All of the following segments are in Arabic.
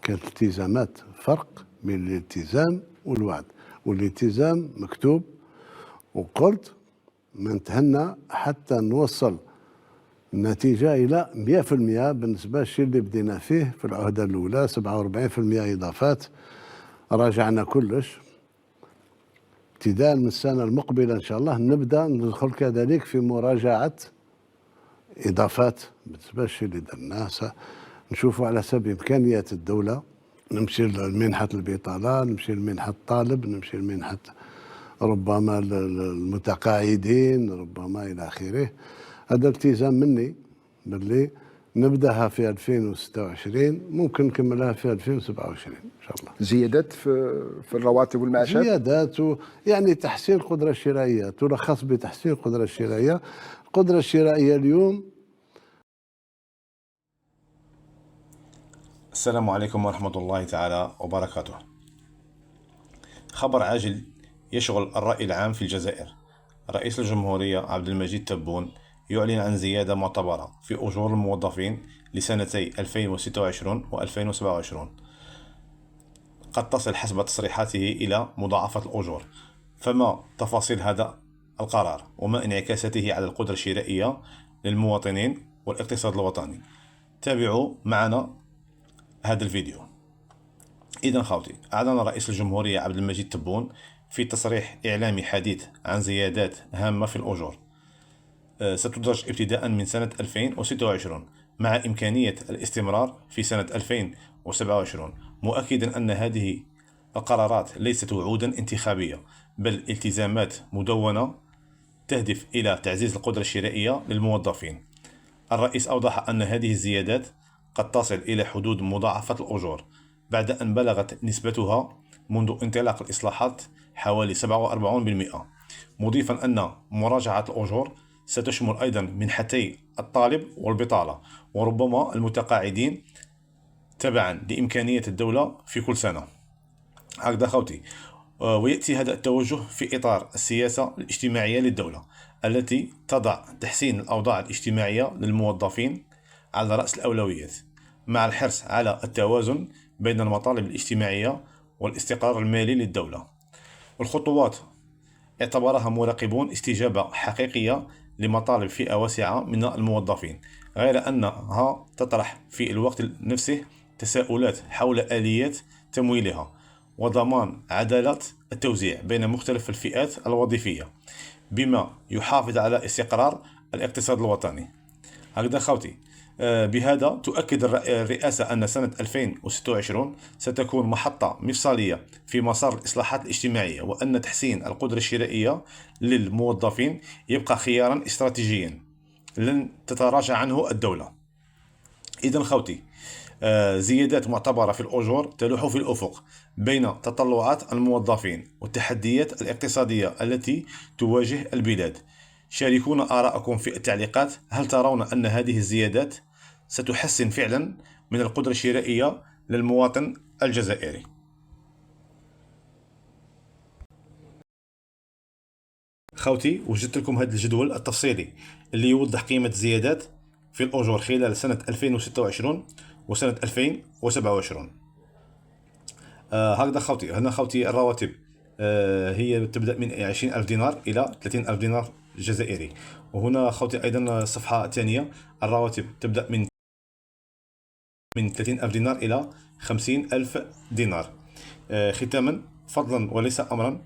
كانت التزامات، فرق بين الالتزام والوعد. والالتزام مكتوب، وقلت ما نتهنى حتى نوصل النتيجة إلى 100% بالنسبة للشيء اللي بدينا فيه في العهدة الأولى. 47% إضافات، راجعنا كلش. ابتداء من السنة المقبلة إن شاء الله نبدأ ندخل كذلك في مراجعة إضافات بالنسبة للشيء اللي درناه. نشوفوا على حسب إمكانيات الدولة، نمشي لمنحة البطالة، نمشي لمنحة الطالب، نمشي لمنحة ربما المتقاعدين، ربما إلى آخره. هذا التزام مني باللي نبداها في 2026، ممكن نكملها في 2027 ان شاء الله. زيادات في الرواتب والمعاشات، زيادات يعني تحسين القدره الشرائيه، تلخص بتحسين القدره الشرائيه. القدره الشرائيه اليوم. السلام عليكم ورحمة الله تعالى وبركاته. خبر عاجل يشغل الرأي العام في الجزائر. رئيس الجمهورية عبد المجيد تبون يعلن عن زيادة معتبرة في أجور الموظفين لسنتي 2026 و 2027 قد تصل حسب تصريحاته إلى مضاعفة الأجور. فما تفاصيل هذا القرار وما انعكاساته على القدرة الشرائية للمواطنين والاقتصاد الوطني؟ تابعوا معنا هذا الفيديو. إذن خوتي، أعلن رئيس الجمهورية عبد المجيد تبون في تصريح إعلامي حديث عن زيادات هامة في الأجور ستدرج ابتداء من سنة 2026 مع إمكانية الاستمرار في سنة 2027، مؤكدا أن هذه القرارات ليست وعودا انتخابية بل التزامات مدونة تهدف إلى تعزيز القدرة الشرائية للموظفين. الرئيس أوضح أن هذه الزيادات قد تصل إلى حدود مضاعفة الأجور بعد أن بلغت نسبتها منذ انطلاق الإصلاحات حوالي 47%، مضيفا أن مراجعة الأجور ستشمل أيضا منحتي الطالب والبطالة وربما المتقاعدين تبعا لإمكانية الدولة في كل سنة. هكذا خوتي، ويأتي هذا التوجه في إطار السياسة الاجتماعية للدولة التي تضع تحسين الأوضاع الاجتماعية للموظفين على رأس الأولويات، مع الحرص على التوازن بين المطالب الاجتماعية والاستقرار المالي للدولة. والخطوات اعتبرها مراقبون استجابة حقيقية لمطالب فئة واسعة من الموظفين، غير أنها تطرح في الوقت نفسه تساؤلات حول آليات تمويلها وضمان عدالة التوزيع بين مختلف الفئات الوظيفية بما يحافظ على استقرار الاقتصاد الوطني. هكذا خوتي، بهذا تؤكد الرئاسة أن سنة 2026 ستكون محطة مفصلية في مسار الإصلاحات الاجتماعية، وأن تحسين القدرة الشرائية للموظفين يبقى خيارا استراتيجيا لن تتراجع عنه الدولة. إذن خوتي، زيادات معتبرة في الأجور تلوح في الأفق بين تطلعات الموظفين والتحديات الاقتصادية التي تواجه البلاد. شاركونا آراءكم في التعليقات. هل ترون أن هذه الزيادات ستحسن فعلا من القدرة الشرائية للمواطن الجزائري؟ خوتي، وجدت لكم هذا الجدول التفصيلي اللي يوضح قيمة الزيادات في الأجور خلال سنة 2026 وسنة 2027. هكذا خوتي، هنا خوتي الرواتب هي تبدأ من 20,000 دينار إلى 30,000 دينار جزائري. وهنا خوتي أيضا الصفحة الثانية، الرواتب تبدأ من 30,000 دينار إلى 50,000 دينار. ختاما، فضلا وليس أمرا،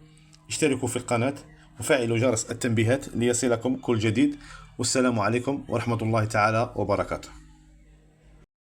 اشتركوا في القناة وفعلوا جرس التنبيهات ليصلكم كل جديد. والسلام عليكم ورحمة الله تعالى وبركاته.